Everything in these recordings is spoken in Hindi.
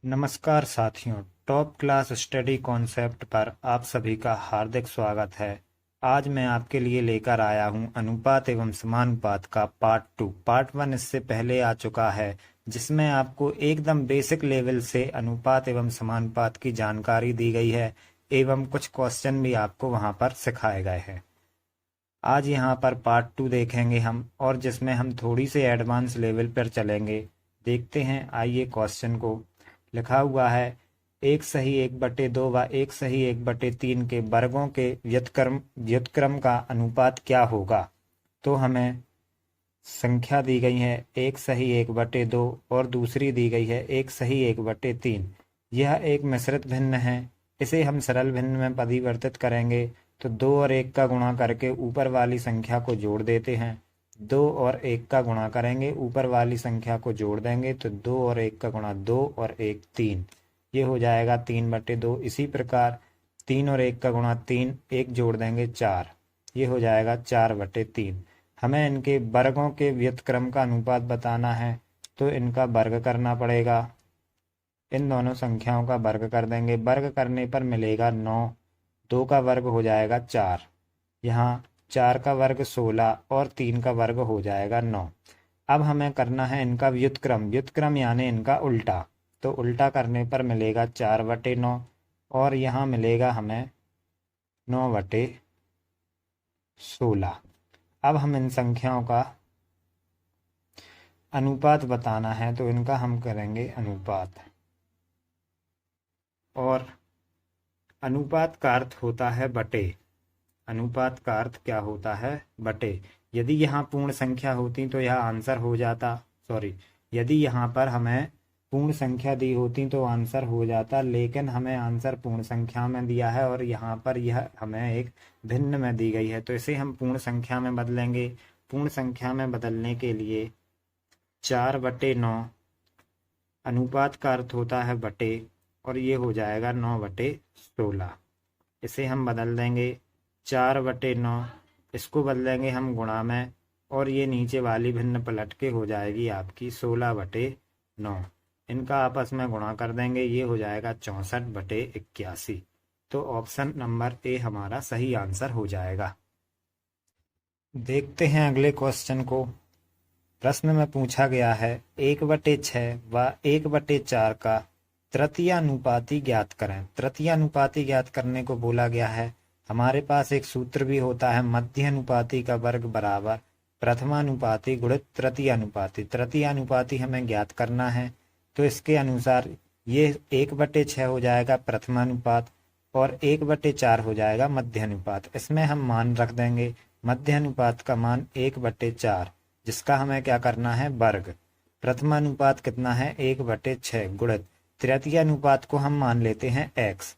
नमस्कार साथियों, टॉप क्लास स्टडी कॉन्सेप्ट पर आप सभी का हार्दिक स्वागत है। आज मैं आपके लिए लेकर आया हूं अनुपात एवं समानुपात का पार्ट 1 इससे पहले आ चुका है, जिसमें आपको एकदम बेसिक लेवल से अनुपात एवं समानुपात की जानकारी दी गई है एवं कुछ क्वेश्चन भी आपको वहां पर सिखाए गए हैं। आज यहाँ पर पार्ट 2 देखेंगे हम, और जिसमें हम थोड़ी सी एडवांस लेवल पर चलेंगे। देखते हैं, आइए क्वेश्चन को। लिखा हुआ है 1/1/2 व 1/1/3 के वर्गों के व्युत्क्रम का अनुपात क्या होगा। तो हमें संख्या दी गई है 1/1/2 और दूसरी दी गई है 1/1/3। यह एक मिश्रित भिन्न है। इसे हम सरल भिन्न में परिवर्तित करेंगे तो 2 और 1 का गुणा करके ऊपर वाली संख्या को जोड़ देते हैं। 2 और 1 का गुणा करेंगे, ऊपर वाली संख्या को जोड़ देंगे तो 2 और 1 का गुणा 2 और 1 3। ये हो जाएगा 3/2। इसी प्रकार 3 और 1 का गुणा 3, 1 जोड़ देंगे 4। ये हो जाएगा 4/3। हमें इनके वर्गों के व्युत्क्रम का अनुपात बताना है, तो इनका वर्ग करना पड़ेगा। इन दोनों संख्याओं का वर्ग कर देंगे। वर्ग करने पर मिलेगा 9। 2 का वर्ग हो जाएगा 4। यहाँ 4 का वर्ग 16 और 3 का वर्ग हो जाएगा 9। अब हमें करना है इनका व्युत्क्रम यानी इनका उल्टा। तो उल्टा करने पर मिलेगा 4/9 और यहाँ मिलेगा हमें 9/16। अब हम इन संख्याओं का अनुपात बताना है, तो इनका हम करेंगे अनुपात। और अनुपात का अर्थ होता है बटे। अनुपात का अर्थ क्या होता है? बटे। यदि यहाँ पूर्ण संख्या होती तो यह आंसर हो जाता। यदि यहाँ पर हमें पूर्ण संख्या दी होती तो आंसर हो जाता, लेकिन हमें आंसर पूर्ण संख्या में दिया है और यहाँ पर यह हमें एक भिन्न में दी गई है, तो इसे हम पूर्ण संख्या में बदलेंगे। पूर्ण संख्या में बदलने के लिए 4/9 अनुपात का अर्थ होता है बटे, और ये हो जाएगा 9/16। इसे हम बदल देंगे 4/9, इसको बदलेंगे हम गुणा में, और ये नीचे वाली भिन्न पलट के हो जाएगी आपकी 16/9। इनका आपस में गुणा कर देंगे, ये हो जाएगा 64/81। तो ऑप्शन नंबर ए हमारा सही आंसर हो जाएगा। देखते हैं अगले क्वेश्चन को। प्रश्न में पूछा गया है 1/6 व 1/4 का तृतीयानुपाती ज्ञात करें। तृतीयानुपाती ज्ञात करने को बोला गया है। हमारे पास एक सूत्र भी होता है, मध्यानुपाती का वर्ग बराबर प्रथमानुपाती गुणित तृतीयानुपाती। तृतीयानुपाती हमें ज्ञात करना है, तो इसके अनुसार ये 1/6 हो जाएगा प्रथमानुपात और 1/4 हो जाएगा मध्यानुपात। इसमें हम मान रख देंगे। मध्यानुपात का मान 1/4, जिसका हमें क्या करना है? वर्ग। प्रथमानुपात कितना है? 1/6 गुणित तृतीयानुपात को हम मान लेते हैं x।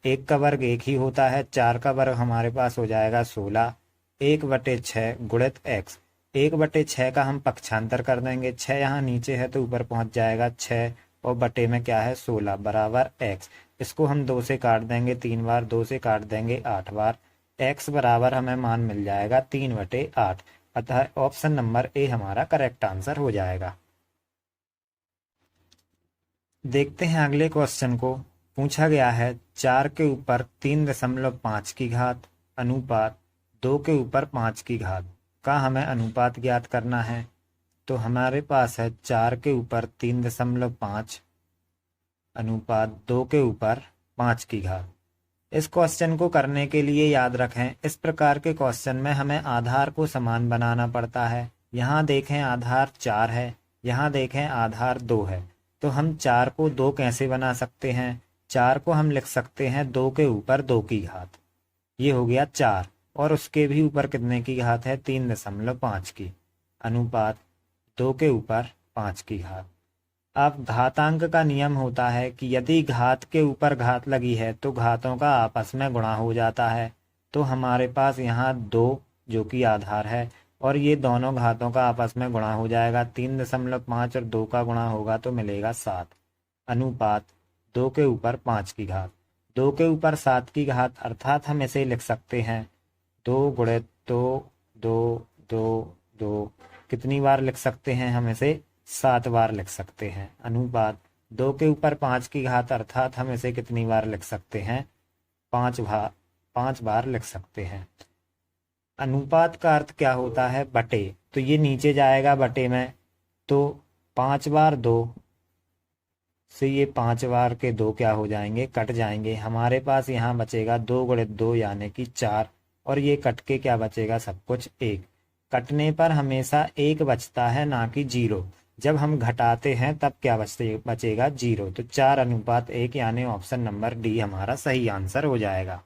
1 का वर्ग 1 ही होता है, 4 का वर्ग हमारे पास हो जाएगा 16। 1/6 गुणित x। 1/6 का हम पक्षांतर कर देंगे, 6 यहाँ नीचे है तो ऊपर पहुंच जाएगा 6, और बटे में क्या है? 16 बराबर x। इसको हम 2 से काट देंगे 3 बार, 2 से काट देंगे 8 बार। x बराबर हमें मान मिल जाएगा 3/8। अतः ऑप्शन नंबर ए हमारा करेक्ट आंसर हो जाएगा। देखते हैं अगले क्वेश्चन को। पूछा गया है 4 के ऊपर 3.5 की घात अनुपात 2 के ऊपर 5 की घात का हमें अनुपात ज्ञात करना है। तो हमारे पास है 4 के ऊपर 3.5 अनुपात 2 के ऊपर 5 की घात। इस क्वेश्चन को करने के लिए याद रखें, इस प्रकार के क्वेश्चन में हमें आधार को समान बनाना पड़ता है। यहाँ देखें आधार 4 है, यहाँ देखें आधार 2 है। तो हम 4 को 2 कैसे बना सकते हैं? 4 को हम लिख सकते हैं 2 के ऊपर 2 की घात। ये हो गया 4, और उसके भी ऊपर कितने की घात है? 3.5 की। अनुपात 2 के ऊपर 5 की घात। अब घातांक का नियम होता है कि यदि घात के ऊपर घात लगी है तो घातों का आपस में गुणा हो जाता है। तो हमारे पास यहाँ 2 जो कि आधार है, और ये दोनों घातों का आपस में गुणा हो जाएगा। 3.5 और 2 का गुणा होगा तो मिलेगा 7। अनुपात 2 के ऊपर 5 की घात। 2 के ऊपर 7 की घात, अर्थात हम इसे लिख सकते हैं 2 गुणित 2 2 2 2। कितनी बार लिख सकते हैं हम इसे? 7 बार लिख सकते हैं। अनुपात 2 के ऊपर 5 की घात, अर्थात हम इसे कितनी बार लिख सकते हैं? 5 बार लिख सकते हैं। अनुपात का अर्थ क्या होता है? बटे। तो ये नीचे जाएगा बटे में, तो 5 बार 2 से ये 5 बार के 2 क्या हो जाएंगे? कट जाएंगे। हमारे पास यहाँ बचेगा 2 गुणित 2 यानी कि 4, और ये कट के क्या बचेगा? सब कुछ 1। कटने पर हमेशा 1 बचता है, ना कि 0। जब हम घटाते हैं तब क्या बचेगा? 0। तो 4:1 यानी ऑप्शन नंबर डी हमारा सही आंसर हो जाएगा।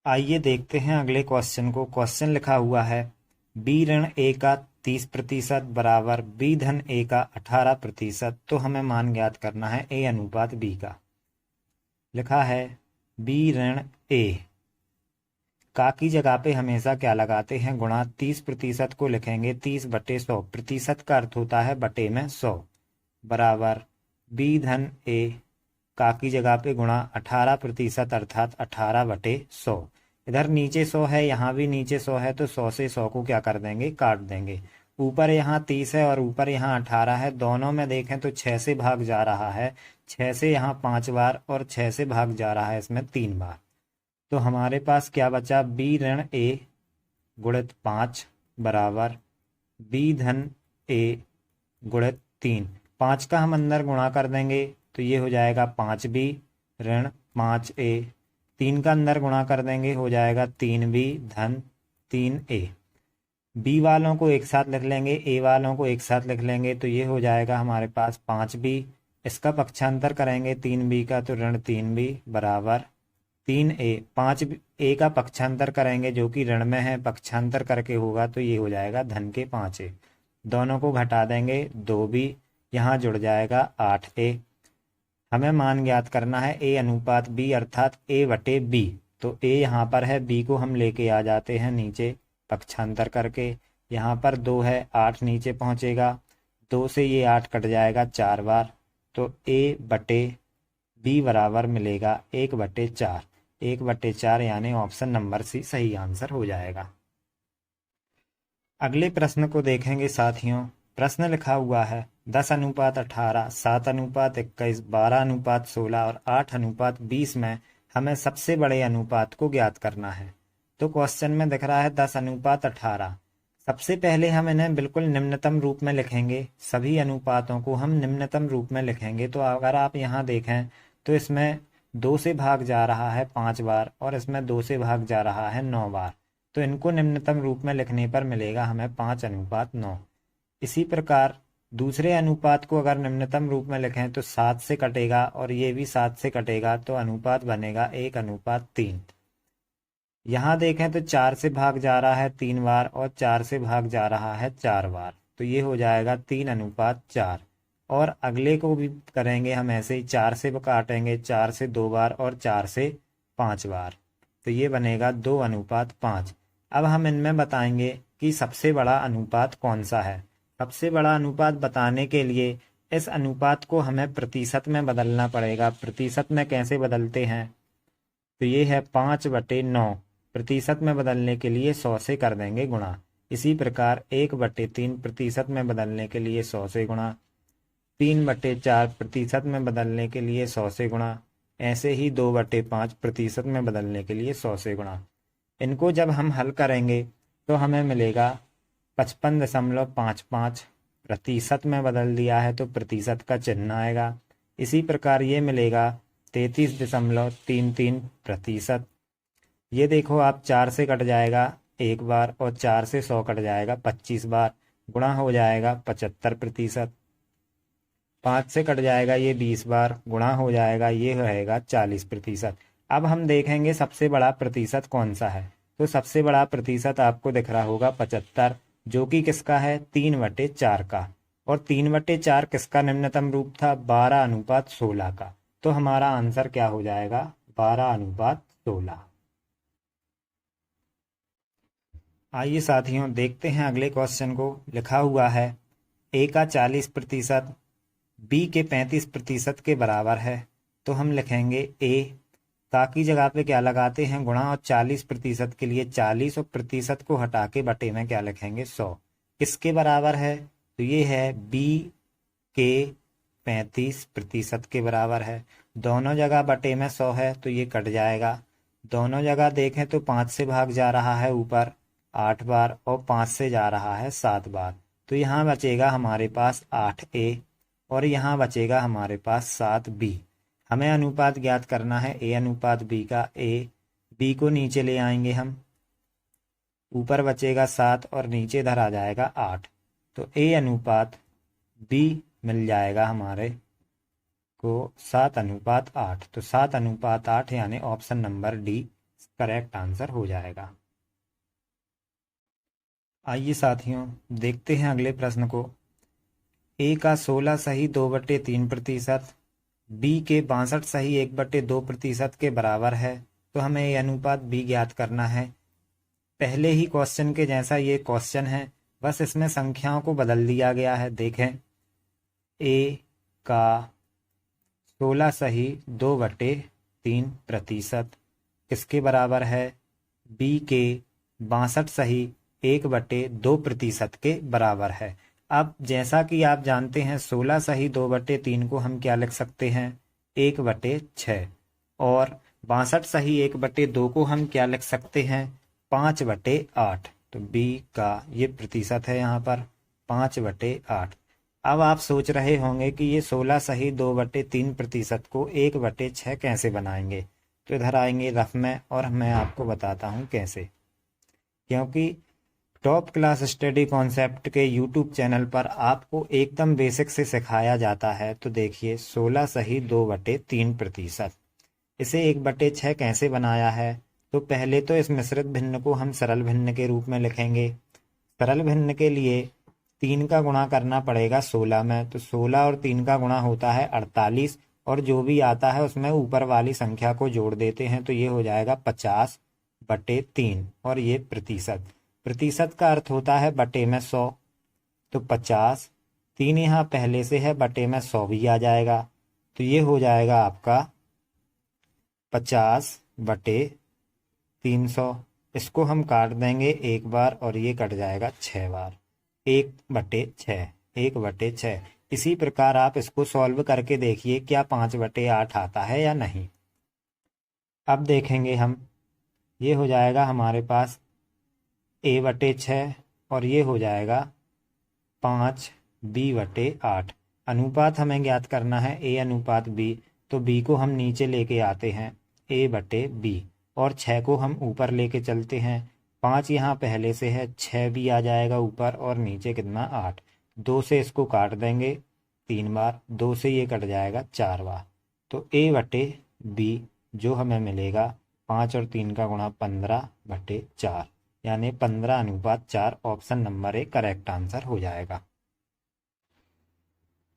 आइए देखते हैं अगले क्वेश्चन को। क्वेश्चन लिखा हुआ है बी ऋण ए का 30% बराबर बी धन ए का 18%। तो हमें मान ज्ञात करना है ए अनुपात बी का। लिखा है बी ऋण ए का की जगह पे हमेशा क्या लगाते हैं? गुणा। 30% को लिखेंगे 30/100। प्रतिशत का अर्थ होता है बटे में 100, बराबर बी धन ए का की जगह पे गुणा 18% अर्थात 18/100। इधर नीचे 100 है, यहाँ भी नीचे 100 है, तो 100 से 100 को क्या कर देंगे? काट देंगे। ऊपर यहाँ 30 है और ऊपर यहाँ 18 है, दोनों में देखें तो 6 से भाग जा रहा है। 6 से यहाँ 5 बार और 6 से भाग जा रहा है इसमें 3 बार। तो हमारे पास क्या बचा? बी ऋण ए गुणित 5 बराबर बी धन ए गुणित 3। 5 का हम अंदर गुणा कर देंगे तो ये हो जाएगा 5b ऋण 5a। 3 का अंदर गुणा कर देंगे, हो जाएगा 3b धन 3a। बी वालों को एक साथ लिख लेंगे, ए वालों को एक साथ लिख लेंगे, तो ये हो जाएगा हमारे पास 5b। इसका पक्षांतर करेंगे 3b का, तो ऋण 3b बराबर 3a। 5a का पक्षांतर करेंगे जो कि ऋण में है, पक्षांतर करके होगा तो ये हो जाएगा धन के 5a। दोनों को घटा देंगे 2b, यहाँ जुड़ जाएगा 8a। हमें मान ज्ञात करना है ए अनुपात बी अर्थात a बटे b। तो a यहाँ पर है, b को हम लेके आ जाते हैं नीचे पक्षांतर करके। यहाँ पर 2 है, 8 नीचे पहुँचेगा, 2 से ये 8 कट जाएगा 4 बार, तो a बटे b बराबर मिलेगा 1/4। 1/4 यानी ऑप्शन नंबर सी सही आंसर हो जाएगा। अगले प्रश्न को देखेंगे साथियों। प्रश्न लिखा हुआ है 10:18, 7:21, 12:16 और 8:20 में हमें सबसे बड़े अनुपात को ज्ञात करना है। तो क्वेश्चन में दिख रहा है 10:18। सबसे पहले हम इन्हें बिल्कुल निम्नतम रूप में लिखेंगे। सभी अनुपातों को हम निम्नतम रूप में लिखेंगे। तो अगर आप यहाँ देखें तो इसमें 2 से भाग जा रहा है 5 बार और इसमें 2 से भाग जा रहा है 9 बार। तो इनको निम्नतम रूप में लिखने पर मिलेगा हमें 5:9। इसी प्रकार दूसरे अनुपात को अगर निम्नतम रूप में लिखें तो 7 से कटेगा और ये भी 7 से कटेगा, तो अनुपात बनेगा 1:3। यहाँ देखें तो 4 से भाग जा रहा है 3 बार और 4 से भाग जा रहा है 4 बार, तो ये हो जाएगा 3:4। और अगले को भी करेंगे हम ऐसे ही, 4 से काटेंगे, 4 से 2 बार और 4 से 5 बार, तो ये बनेगा 2:5। अब हम इनमें बताएंगे कि सबसे बड़ा अनुपात कौन सा है। सबसे बड़ा अनुपात बताने के लिए इस अनुपात को हमें प्रतिशत में बदलना पड़ेगा। प्रतिशत में कैसे बदलते हैं? तो ये है 5/9। प्रतिशत में बदलने के लिए 100 से कर देंगे गुणा। इसी प्रकार 1/3 प्रतिशत में बदलने के लिए 100 से गुणा। 3/4 प्रतिशत में बदलने के लिए 100 से गुणा। ऐसे ही 2/5 प्रतिशत में बदलने के लिए 100 से गुणा। इनको जब हम हल करेंगे तो हमें मिलेगा 55.55। प्रतिशत में बदल दिया है तो प्रतिशत का चिन्ह आएगा। इसी प्रकार ये मिलेगा 33.33 प्रतिशत। ये देखो आप 4 से कट जाएगा 1 बार और 4 से 100 कट जाएगा 25 बार, गुणा हो जाएगा 75%। 5 से कट जाएगा ये 20 बार, गुणा हो जाएगा ये रहेगा 40%। अब हम देखेंगे सबसे बड़ा प्रतिशत कौन सा है। तो सबसे बड़ा प्रतिशत आपको दिख रहा होगा 75, जो कि किसका है? 3/4 का। और 3/4 किसका निम्नतम रूप था? 12:16 का। तो हमारा आंसर क्या हो जाएगा? 12:16। आइए साथियों देखते हैं अगले क्वेश्चन को। लिखा हुआ है ए का 40% बी के 35% के बराबर है। तो हम लिखेंगे ए का की जगह पे क्या लगाते हैं? गुणा, और 40% के लिए 40 और प्रतिशत को हटा के बटे में क्या लिखेंगे? 100। किसके बराबर है? तो ये है बी के 35% के बराबर है। दोनों जगह बटे में 100 है तो ये कट जाएगा। दोनों जगह देखें तो 5 से भाग जा रहा है ऊपर 8 बार और 5 से जा रहा है 7 बार, तो यहाँ बचेगा हमारे पास 8a और यहाँ बचेगा हमारे पास 7b। हमें अनुपात ज्ञात करना है a अनुपात b का। b को नीचे ले आएंगे हम, ऊपर बचेगा 7 और नीचे इधर आ जाएगा 8, तो a अनुपात b मिल जाएगा हमारे को 7:8। तो 7:8 यानी option number D correct answer हो जाएगा। आइए साथियों देखते हैं अगले प्रश्न को। ए का 16 सही 2/3%, बी के 62 सही 1/2% के बराबर है, तो हमें ए अनुपात बी ज्ञात करना है। पहले ही क्वेश्चन के जैसा ये क्वेश्चन है, बस इसमें संख्याओं को बदल दिया गया है। देखें, ए का 16 सही 2/3% किसके बराबर है? बी के 62 सही 1/2% के बराबर है। अब जैसा कि आप जानते हैं 16 सही 2/3 को हम क्या लिख सकते हैं? 1/6 और 62 सही 1/2 को हम क्या लिख सकते हैं? 5/8। तो बी का ये प्रतिशत है यहाँ पर 5/8। अब आप सोच रहे होंगे कि ये 16 सही 2/3% को 1/6 कैसे बनाएंगे, तो इधर आएंगे रफ में और मैं आपको बताता हूँ कैसे। क्योंकि टॉप क्लास स्टडी कॉन्सेप्ट के यूट्यूब चैनल पर आपको एकदम बेसिक से सिखाया जाता है। तो देखिए 16 सही 2/3%, इसे 1/6 कैसे बनाया है? तो पहले तो इस मिश्रित भिन्न को हम सरल भिन्न के रूप में लिखेंगे। सरल भिन्न के लिए 3 का गुणा करना पड़ेगा 16 में, तो 16 और 3 का गुणा होता है 48 और जो भी आता है उसमें ऊपर वाली संख्या को जोड़ देते हैं, तो ये हो जाएगा 50/3 और ये प्रतिशत। प्रतिशत का अर्थ होता है बटे में 100, तो 50, 3 यहाँ पहले से है, बटे में 100 भी आ जाएगा, तो ये हो जाएगा आपका 50/300। इसको हम काट देंगे एक बार और ये कट जाएगा 6 बार, 1/6, 1/6। इसी प्रकार आप इसको सॉल्व करके देखिए क्या 5/8 आता है या नहीं। अब देखेंगे हम, ये हो जाएगा हमारे पास a/6 और ये हो जाएगा 5b/8। अनुपात हमें ज्ञात करना है a अनुपात b, तो b को हम नीचे लेके आते हैं a/b और 6 को हम ऊपर लेके चलते हैं। 5 यहाँ पहले से है, 6 भी आ जाएगा ऊपर और नीचे कितना 8। 2 से इसको काट देंगे 3 बार, 2 से ये कट जाएगा 4 बार, तो a/b जो हमें मिलेगा 5 और 3 का गुणा 15/4 यानी 15:4 option number A correct answer हो जाएगा।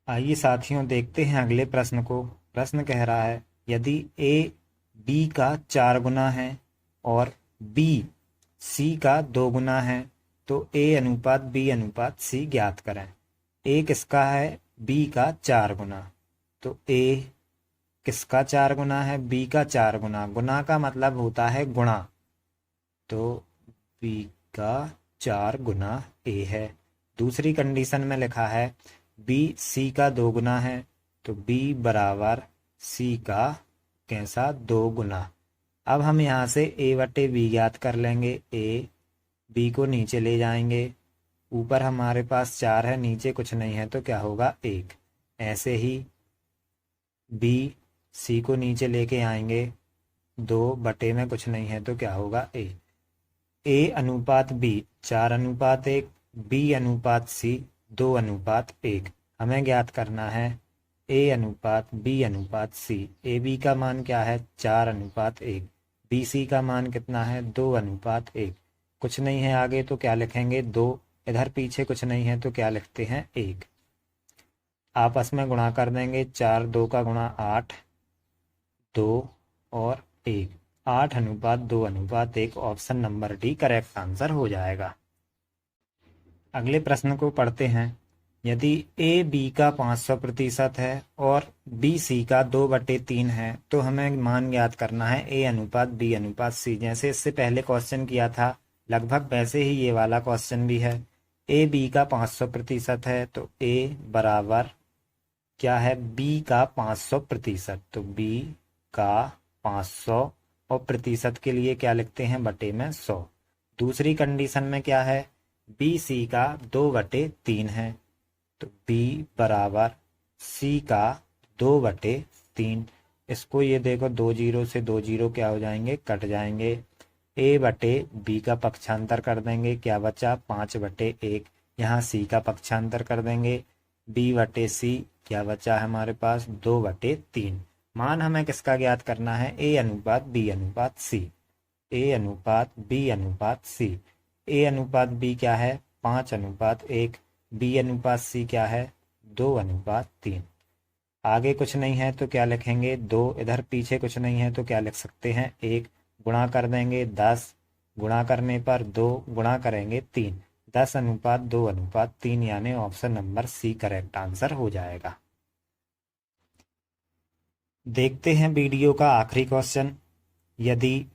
आइए साथियों देखते हैं अगले प्रश्न को। प्रश्न कह रहा है यदि ए बी का 4 गुना है और बी सी का 2 गुना है तो ए अनुपात बी अनुपात सी ज्ञात करें। ए किसका है? बी का 4 गुना। तो ए किसका 4 गुना है? बी का 4 गुना। गुना का मतलब होता है गुणा, तो बी का 4 गुना ए है। दूसरी कंडीशन में लिखा है बी सी का 2 गुना है, तो बी बराबर सी का कैसा 2 गुना। अब हम यहाँ से a/b ज्ञात कर लेंगे। ए बी को नीचे ले जाएंगे, ऊपर हमारे पास 4 है, नीचे कुछ नहीं है तो क्या होगा 1। ऐसे ही बी सी को नीचे लेके आएंगे, 2 बटे में कुछ नहीं है तो क्या होगा ए अनुपात बी 4:1, बी अनुपात सी 2:1। हमें ज्ञात करना है ए अनुपात बी अनुपात सी। ए बी का मान क्या है? 4:1। बी सी का मान कितना है? 2:1। कुछ नहीं है आगे तो क्या लिखेंगे 2, इधर पीछे कुछ नहीं है तो क्या लिखते हैं 1। आपस में गुणा कर देंगे, 4 2 का गुणा 8, 2 और 1, 8:2:1 option number D correct answer हो जाएगा। अगले प्रश्न को पढ़ते हैं। यदि ए बी का 500% है और बी सी का 2/3 है तो हमें मान ज्ञात करना है ए अनुपात बी अनुपात सी। जैसे इससे पहले क्वेश्चन किया था लगभग वैसे ही ये वाला क्वेश्चन भी है। ए बी का 500% है तो ए बराबर क्या है, बी का 500%, तो बी का 500 और प्रतिशत के लिए क्या लिखते हैं, बटे में 100। दूसरी कंडीशन में क्या है, बी सी का 2/3 है, तो बी बराबर सी का 2/3। इसको ये देखो, 2 जीरो से 2 जीरो क्या हो जाएंगे, कट जाएंगे। ए बटे बी का पक्षांतर कर देंगे, क्या बचा, 5/1। यहाँ सी का पक्षांतर कर देंगे, बी बटे सी, क्या बचा है हमारे पास, 2/3। मान हमें किसका ज्ञात करना है, ए अनुपात बी अनुपात सी। ए अनुपात बी अनुपात सी। ए अनुपात बी क्या है, 5:1। बी अनुपात सी क्या है, 2:3। आगे कुछ नहीं है तो क्या लिखेंगे, 2। इधर पीछे कुछ नहीं है तो क्या लिख सकते हैं, 1। गुणा कर देंगे 10, गुणा करने पर 2, गुणा करेंगे 3। 10:2:3, यानी option number c correct answer हो जाएगा। देखते हैं वीडियो का आखिरी क्वेश्चन। यदि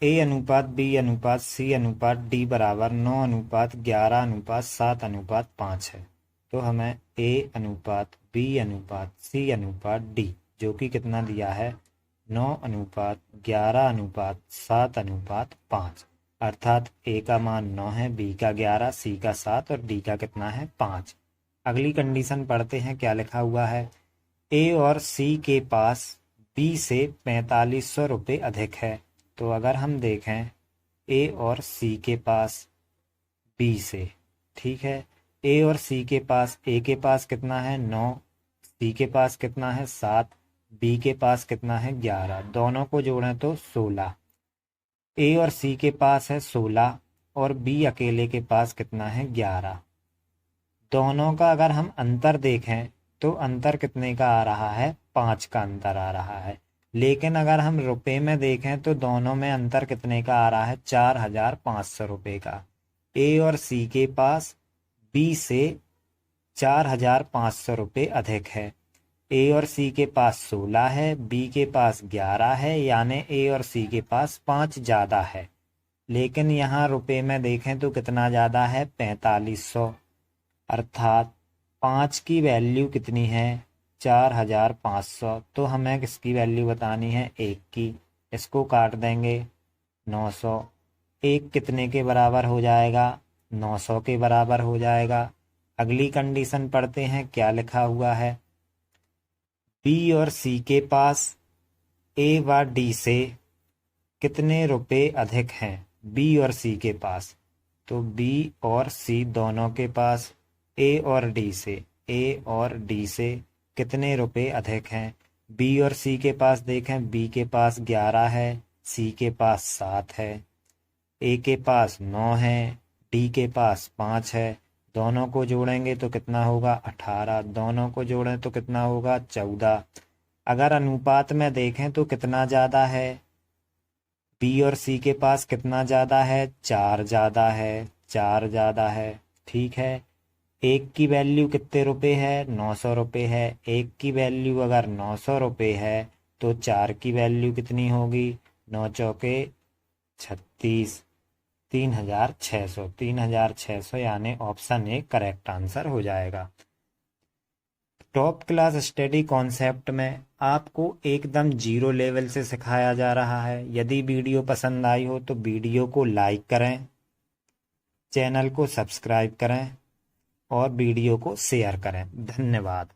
ए अनुपात बी अनुपात सी अनुपात डी बराबर 9:11:7:5 है, तो हमें ए अनुपात बी अनुपात सी अनुपात डी, जो कि कितना दिया है, 9:11:7:5, अर्थात ए का मान 9 है, बी का 11, सी का 7 और डी का कितना है, 5। अगली कंडीशन पढ़ते हैं, क्या लिखा हुआ है, ए और सी के पास बी से 4500 रुपये अधिक है। तो अगर हम देखें, ए और सी के पास बी से, ठीक है, ए और सी के पास, ए के पास कितना है 9, सी के पास कितना है 7, बी के पास कितना है 11, दोनों को जोड़ें तो 16। ए और सी के पास है 16 और बी अकेले के पास कितना है 11। दोनों का अगर हम अंतर देखें तो अंतर कितने का आ रहा है, 5 का अंतर आ रहा है। लेकिन अगर हम रुपए में देखें तो दोनों में अंतर कितने का आ रहा है, 4500 रुपये का। ए और सी के पास बी से 4500 रुपये अधिक है। ए और सी के पास 16 है, बी के पास 11 है, यानी ए और सी के पास 5 ज़्यादा है। लेकिन यहाँ रुपए में देखें तो कितना ज़्यादा है, 4500, अर्थात 5 की वैल्यू कितनी है, 4500। तो हमें किसकी वैल्यू बतानी है, 1 की। इसको काट देंगे 900। 1 कितने के बराबर हो जाएगा, 900 के बराबर हो जाएगा। अगली कंडीशन पढ़ते हैं, क्या लिखा हुआ है, बी और सी के पास ए व डी से कितने रुपए अधिक हैं, बी और सी के पास। तो बी और सी दोनों के पास ए और डी से कितने रुपए अधिक हैं। बी और सी के पास देखें, बी के पास 11 है, सी के पास 7 है, ए के पास 9 है, डी के पास 5 है। दोनों को जोड़ेंगे तो कितना होगा, 18। दोनों को जोड़ें तो कितना होगा, 14। अगर अनुपात में देखें तो कितना ज़्यादा है, बी और सी के पास कितना ज़्यादा है, 4 ज़्यादा है, 4 ज़्यादा है, ठीक है। 1 की वैल्यू कितने रुपए है, 900 रुपये है। 1 की वैल्यू अगर 900 रुपये है तो 4 की वैल्यू कितनी होगी, 9 चौके 36, 3600। 3600 यानी ऑप्शन ए करेक्ट आंसर हो जाएगा। टॉप क्लास स्टडी कॉन्सेप्ट में आपको एकदम जीरो लेवल से सिखाया जा रहा है। यदि वीडियो पसंद आई हो तो वीडियो को लाइक करें, चैनल को सब्सक्राइब करें और वीडियो को शेयर करें। धन्यवाद।